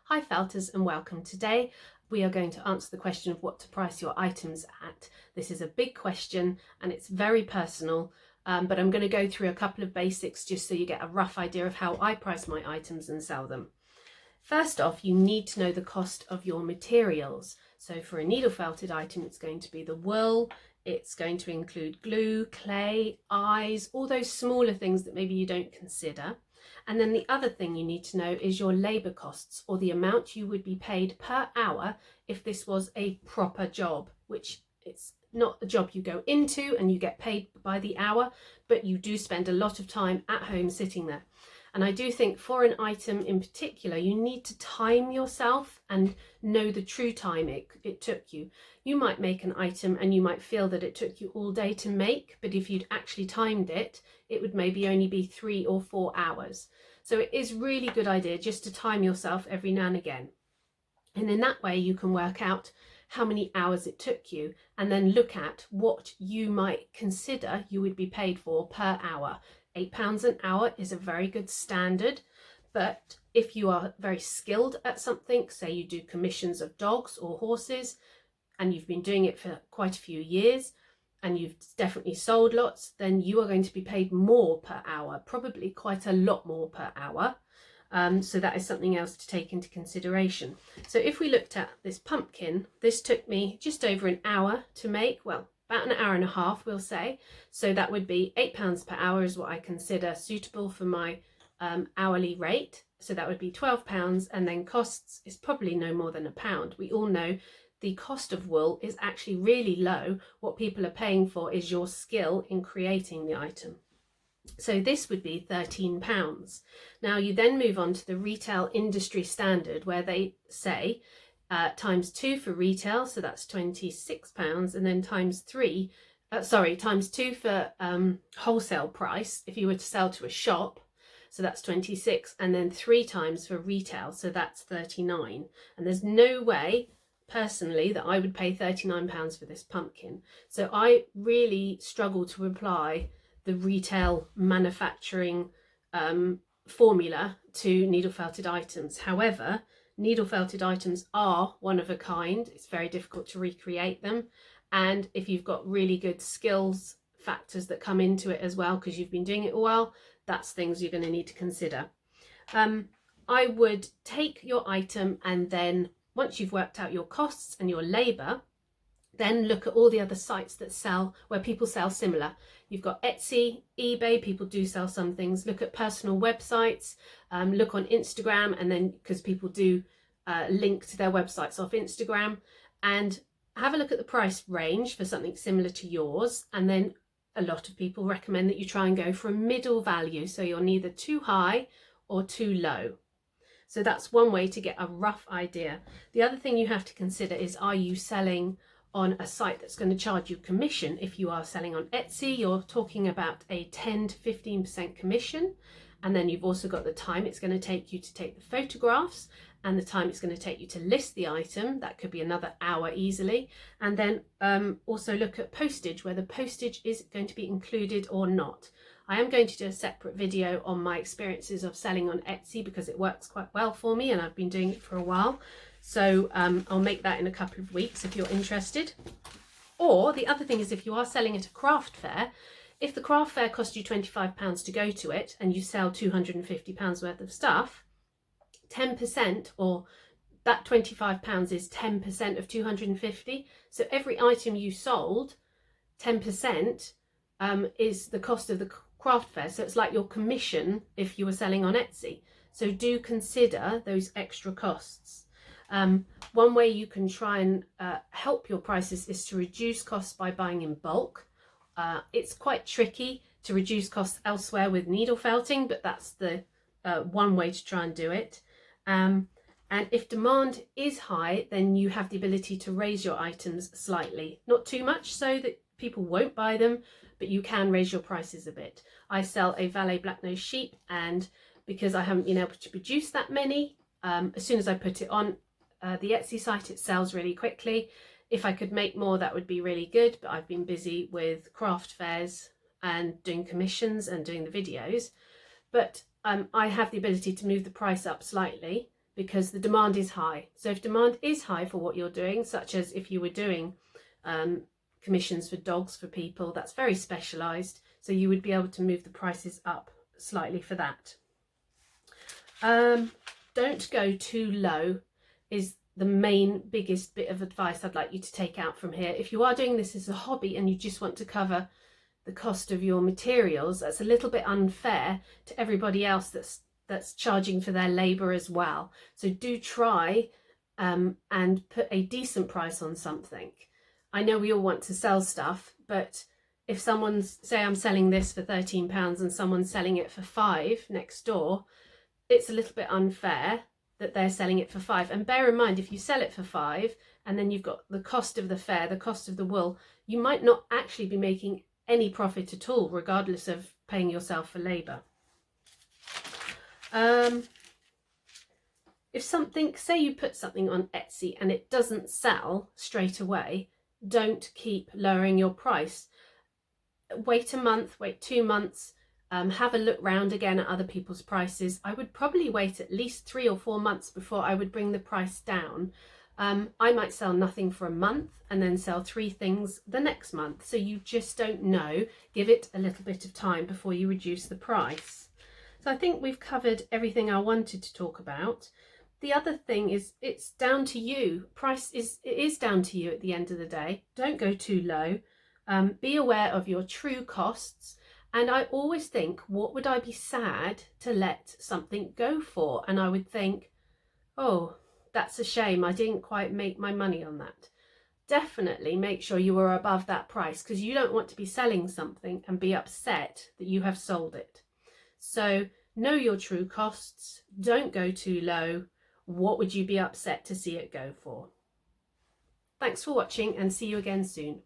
Hi Felters and welcome. Today we are going to answer the question of what to price your items at. This is a big question and it's very personal, but I'm going to go through a couple of basics just so you get a rough idea of how I price my items and sell them. First off, you need to know the cost of your materials. So for a needle felted item, it's going to be the wool, it's going to include glue, clay, eyes, all those smaller things that maybe you don't consider. And then the other thing you need to know is your labour costs, or the amount you would be paid per hour if this was a proper job, which it's not a job you go into and you get paid by the hour, but you do spend a lot of time at home sitting there. And I do think for an item in particular, you need to time yourself and know the true time it took you. You might make an item and you might feel that it took you all day to make, but if you'd actually timed it, it would maybe only be 3 or 4 hours. So it is really good idea just to time yourself every now and again. And in that way you can work out how many hours it took you and then look at what you might consider you would be paid for per hour. £8 an hour is a very good standard, but if you are very skilled at something, say you do commissions of dogs or horses and you've been doing it for quite a few years and you've definitely sold lots, then you are going to be paid more per hour, probably quite a lot more per hour. So that is something else to take into consideration. So if we looked at this pumpkin, this took me just over an hour to make, well, about an hour and a half, we'll say. So that would be £8 per hour is what I consider suitable for my hourly rate. So that would be £12, and then costs is probably no more than £1. We all know the cost of wool is actually really low. What people are paying for is your skill in creating the item. So this would be £13. Now you then move on to the retail industry standard where they say times 2 for retail, so that's £26, and then times 2 for wholesale price if you were to sell to a shop, so that's 26, and then 3 times for retail, so that's 39. And there's no way personally that I would pay £39 for this pumpkin, so I really struggle to apply the retail manufacturing formula to needle felted items. However, needle felted items are one of a kind. It's very difficult to recreate them, and if you've got really good skills factors that come into it as well because you've been doing it a while, that's things you're going to need to consider. I would take your item and then once you've worked out your costs and your labour, then look at all the other sites that sell, where people sell similar. You've got Etsy, eBay, people do sell some things. Look at personal websites, look on Instagram, and then because people do link to their websites off Instagram, and have a look at the price range for something similar to yours. And then a lot of people recommend that you try and go for a middle value, so you're neither too high or too low. So that's one way to get a rough idea. The other thing you have to consider is, are you selling on a site that's going to charge you commission? If you are selling on Etsy, you're talking about a 10 to 15% commission, and then you've also got the time it's going to take you to take the photographs and the time it's going to take you to list the item. That could be another hour easily. And then also look at postage, whether postage is going to be included or not. I am going to do a separate video on my experiences of selling on Etsy because it works quite well for me and I've been doing it for a while. So I'll make that in a couple of weeks if you're interested. Or the other thing is, if you are selling at a craft fair, if the craft fair cost you £25 to go to it and you sell £250 worth of stuff, 10%, or that £25 is 10% of 250. So every item you sold, 10% is the cost of the craft fair. So it's like your commission if you were selling on Etsy. So do consider those extra costs. One way you can try and help your prices is to reduce costs by buying in bulk. It's quite tricky to reduce costs elsewhere with needle felting, but that's the one way to try and do it. And if demand is high, then you have the ability to raise your items slightly, not too much so that people won't buy them, but you can raise your prices a bit. I sell a Valet Black-Nosed Sheep, and because I haven't been able to produce that many, as soon as I put it on the Etsy site, it sells really quickly. If I could make more, that would be really good, but I've been busy with craft fairs and doing commissions and doing the videos. But I have the ability to move the price up slightly because the demand is high. So if demand is high for what you're doing, such as if you were doing commissions for dogs for people, that's very specialised, so you would be able to move the prices up slightly for that. Don't go too low is the main biggest bit of advice I'd like you to take out from here. If you are doing this as a hobby and you just want to cover the cost of your materials, that's a little bit unfair to everybody else that's charging for their labour as well. So do try and put a decent price on something. I know we all want to sell stuff, but if someone's, say I'm selling this for £13 and someone's selling it for £5 next door, it's a little bit unfair that they're selling it for £5. And bear in mind, if you sell it for £5 and then you've got the cost of the fair, the cost of the wool, you might not actually be making any profit at all, regardless of paying yourself for labour. If something, say you put something on Etsy and it doesn't sell straight away, don't keep lowering your price. Wait a month, wait 2 months, have a look round again at other people's prices. I would probably wait at least 3 or 4 months before I would bring the price down. I might sell nothing for a month and then sell 3 things the next month. So you just don't know. Give it a little bit of time before you reduce the price. So I think we've covered everything I wanted to talk about. The other thing is it's down to you. It is down to you at the end of the day. Don't go too low. Be aware of your true costs. And I always think, what would I be sad to let something go for? And I would think, oh, that's a shame, I didn't quite make my money on that. Definitely make sure you are above that price, because you don't want to be selling something and be upset that you have sold it. So know your true costs, don't go too low. What would you be upset to see it go for? Thanks for watching and see you again soon.